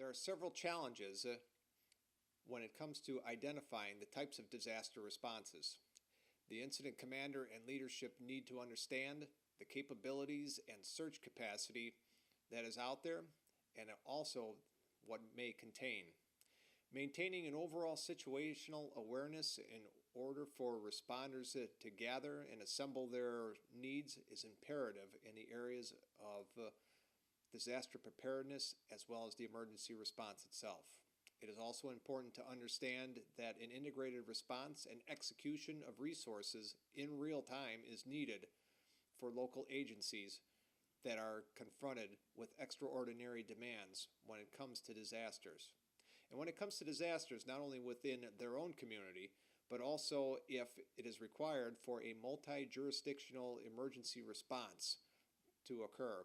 There are several challenges when it comes to identifying the types of disaster responses. The incident commander and leadership need to understand the capabilities and search capacity that is out there and also what may contain. Maintaining an overall situational awareness in order for responders to gather and assemble their needs is imperative in the areas of disaster preparedness as well as the emergency response itself. It is also important to understand that an integrated response and execution of resources in real time is needed for local agencies that are confronted with extraordinary demands when it comes to disasters. And when it comes to disasters, not only within their own community, but also if it is required for a multi-jurisdictional emergency response to occur.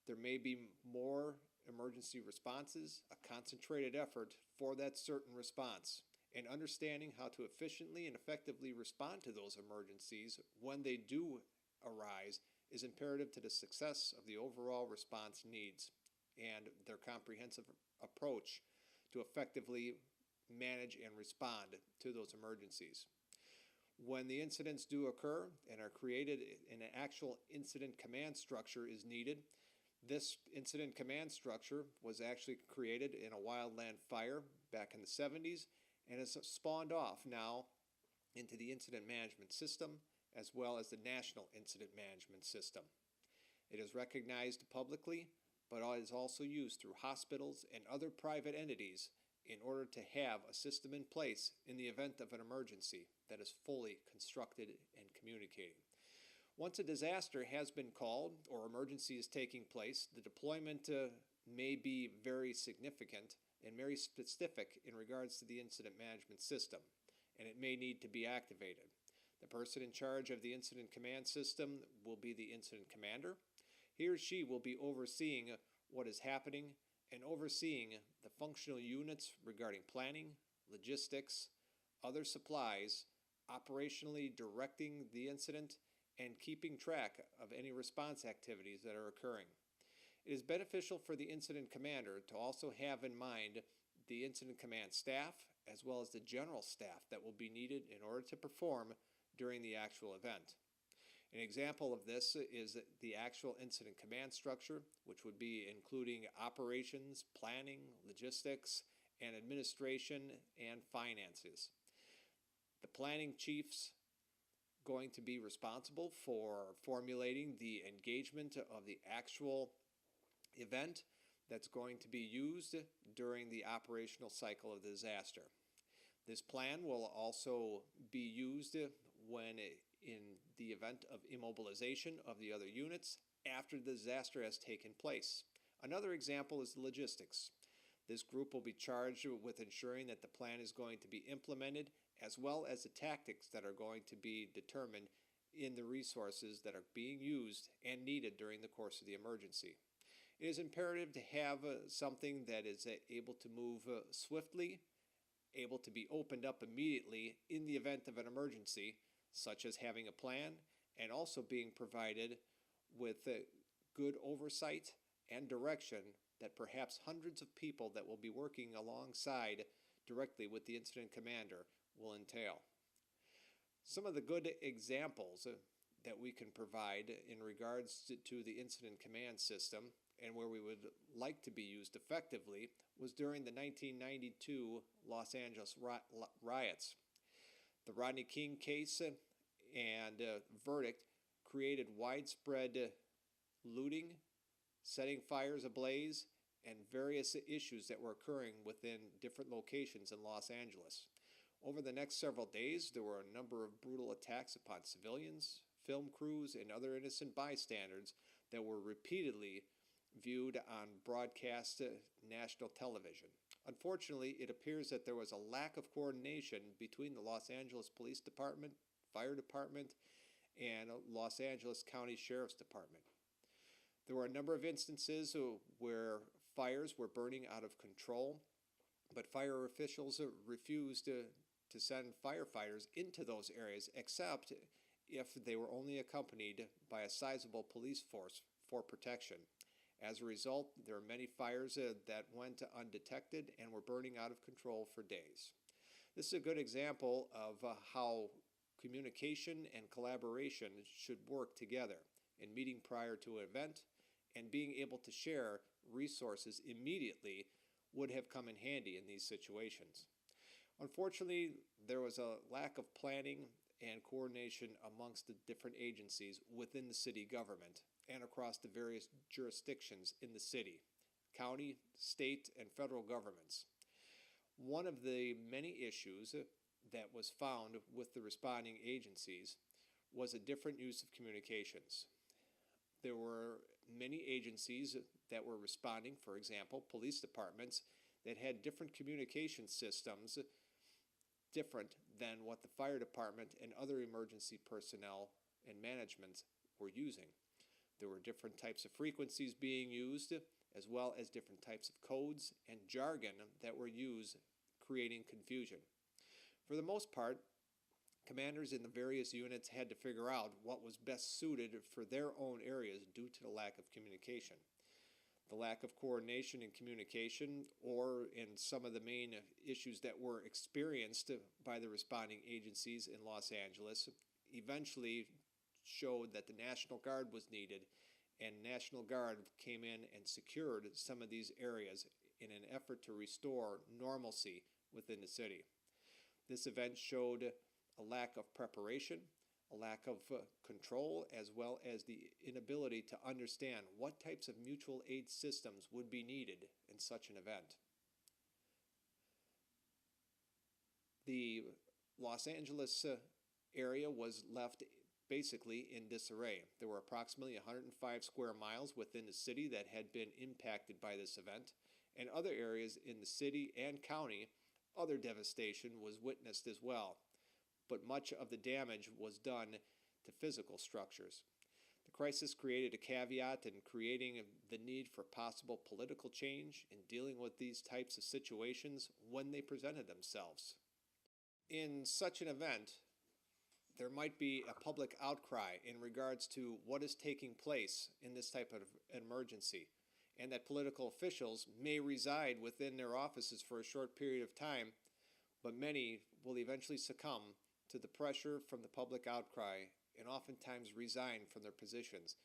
There may be more emergency responses, a concentrated effort for that certain response, and understanding how to efficiently and effectively respond to those emergencies when they do arise is imperative to the success of the overall response needs and their comprehensive approach to effectively manage and respond to those emergencies. When the incidents do occur and are created, an actual incident command structure is needed. This incident command structure was actually created in a wildland fire back in the 70s and has spawned off now into the incident management system as well as the National Incident Management System. It is recognized publicly, but is also used through hospitals and other private entities in order to have a system in place in the event of an emergency that is fully constructed and communicating. Once a disaster has been called or emergency is taking place, the deployment may be very significant and very specific in regards to the incident management system, and it may need to be activated. The person in charge of the incident command system will be the incident commander. He or she will be overseeing what is happening and overseeing the functional units regarding planning, logistics, other supplies, operationally directing the incident, and keeping track of any response activities that are occurring. It is beneficial for the incident commander to also have in mind the incident command staff as well as the general staff that will be needed in order to perform during the actual event. An example of this is the actual incident command structure, which would be including operations, planning, logistics, and administration and finances. The planning chiefs going to be responsible for formulating the engagement of the actual event that's going to be used during the operational cycle of the disaster. This plan will also be used when in the event of immobilization of the other units after the disaster has taken place. Another example is the logistics. This group will be charged with ensuring that the plan is going to be implemented as well as the tactics that are going to be determined in the resources that are being used and needed during the course of the emergency. It is imperative to have something that is able to move swiftly, able to be opened up immediately in the event of an emergency, such as having a plan and also being provided with good oversight and direction that perhaps hundreds of people that will be working alongside directly with the incident commander will entail. Some of the good examples that we can provide in regards to the incident command system and where we would like to be used effectively was during the 1992 Los Angeles riots. The Rodney King case and verdict created widespread looting, setting fires ablaze, and various issues that were occurring within different locations in Los Angeles. Over the next several days, there were a number of brutal attacks upon civilians, film crews, and other innocent bystanders that were repeatedly viewed on broadcast national television. Unfortunately, it appears that there was a lack of coordination between the Los Angeles Police Department, Fire Department, and Los Angeles County Sheriff's Department. There were a number of instances where fires were burning out of control, but fire officials refused to send firefighters into those areas except if they were only accompanied by a sizable police force for protection. As a result, there are many fires that went undetected and were burning out of control for days. This is a good example of how communication and collaboration should work together in meeting prior to an event, and being able to share resources immediately would have come in handy in these situations. Unfortunately, there was a lack of planning and coordination amongst the different agencies within the city government and across the various jurisdictions in the city, county, state, and federal governments. One of the many issues that was found with the responding agencies was a different use of communications. There were many agencies that were responding, for example, police departments, that had different communication systems different than what the fire department and other emergency personnel and management were using. There were different types of frequencies being used, as well as different types of codes and jargon that were used, creating confusion. For the most part, commanders in the various units had to figure out what was best suited for their own areas due to the lack of communication. The lack of coordination and communication, or in some of the main issues that were experienced by the responding agencies in Los Angeles, eventually showed that the National Guard was needed, and National Guard came in and secured some of these areas in an effort to restore normalcy within the city. This event showed a lack of preparation, a lack of control, as well as the inability to understand what types of mutual aid systems would be needed in such an event. The Los Angeles area was left basically in disarray. There were approximately 105 square miles within the city that had been impacted by this event, and other areas in the city and county, other devastation was witnessed as well. But much of the damage was done to physical structures. The crisis created a caveat in creating the need for possible political change in dealing with these types of situations when they presented themselves. In such an event, there might be a public outcry in regards to what is taking place in this type of emergency, and that political officials may reside within their offices for a short period of time, but many will eventually succumb to the pressure from the public outcry and oftentimes resign from their positions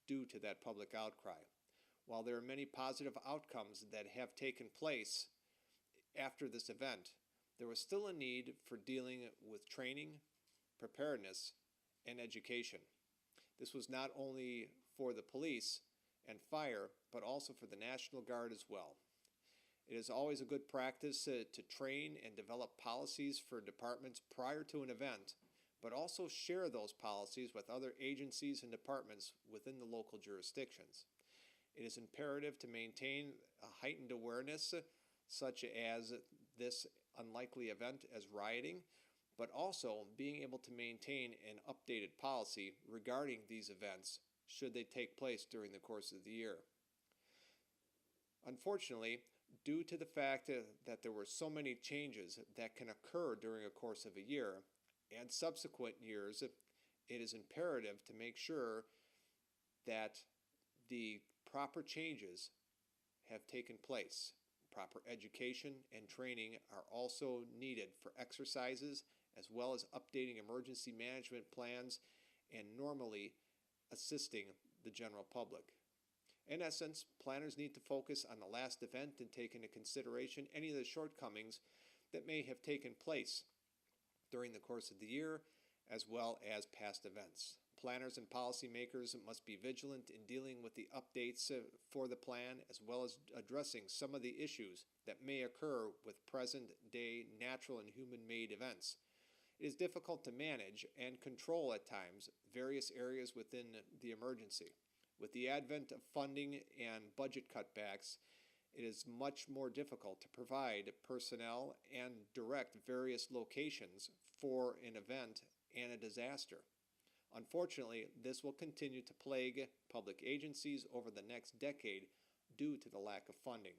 due to that public outcry. While there are many positive outcomes that have taken place after this event, there was still a need for dealing with training, preparedness, and education. This was not only for the police and fire, but also for the National Guard as well. It is always a good practice to train and develop policies for departments prior to an event, but also share those policies with other agencies and departments within the local jurisdictions. It is imperative to maintain a heightened awareness, such as this unlikely event as rioting, but also being able to maintain an updated policy regarding these events should they take place during the course of the year. Unfortunately, due to the fact that there were so many changes that can occur during a course of a year and subsequent years, it is imperative to make sure that the proper changes have taken place. Proper education and training are also needed for exercises, as well as updating emergency management plans and normally assisting the general public. In essence, planners need to focus on the last event and take into consideration any of the shortcomings that may have taken place during the course of the year, as well as past events. Planners and policymakers must be vigilant in dealing with the updates for the plan, as well as addressing some of the issues that may occur with present-day natural and human-made events. It is difficult to manage and control at times various areas within the emergency. With the advent of funding and budget cutbacks, it is much more difficult to provide personnel and direct various locations for an event and a disaster. Unfortunately, this will continue to plague public agencies over the next decade due to the lack of funding.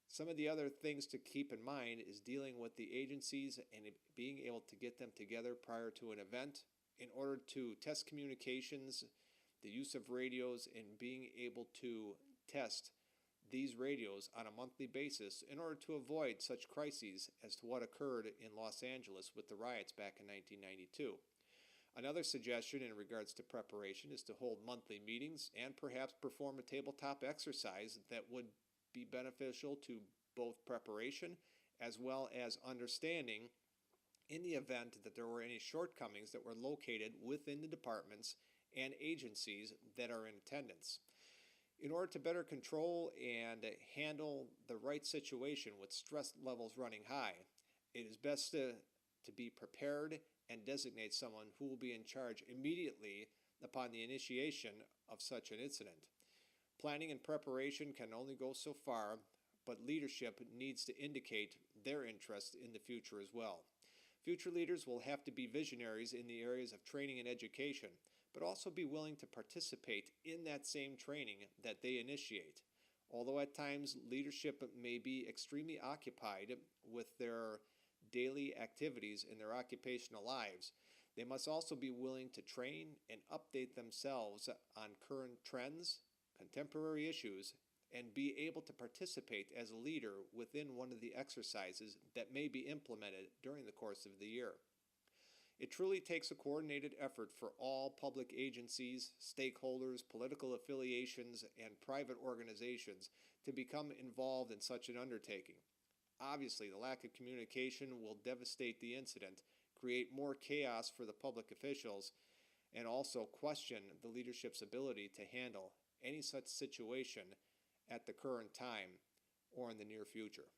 Some of the other things to keep in mind is dealing with the agencies and being able to get them together prior to an event in order to test communications, the use of radios, and being able to test these radios on a monthly basis in order to avoid such crises as to what occurred in Los Angeles with the riots back in 1992. Another suggestion in regards to preparation is to hold monthly meetings and perhaps perform a tabletop exercise that would be beneficial to both preparation as well as understanding in the event that there were any shortcomings that were located within the departments and agencies that are in attendance. In order to better control and handle the right situation with stress levels running high, it is best to be prepared and designate someone who will be in charge immediately upon the initiation of such an incident. Planning and preparation can only go so far, but leadership needs to indicate their interest in the future as well. Future leaders will have to be visionaries in the areas of training and education, but also be willing to participate in that same training that they initiate. Although at times leadership may be extremely occupied with their daily activities in their occupational lives, they must also be willing to train and update themselves on current trends, contemporary issues, and be able to participate as a leader within one of the exercises that may be implemented during the course of the year. It truly takes a coordinated effort for all public agencies, stakeholders, political affiliations, and private organizations to become involved in such an undertaking. Obviously, the lack of communication will devastate the incident, create more chaos for the public officials, and also question the leadership's ability to handle any such situation at the current time or in the near future.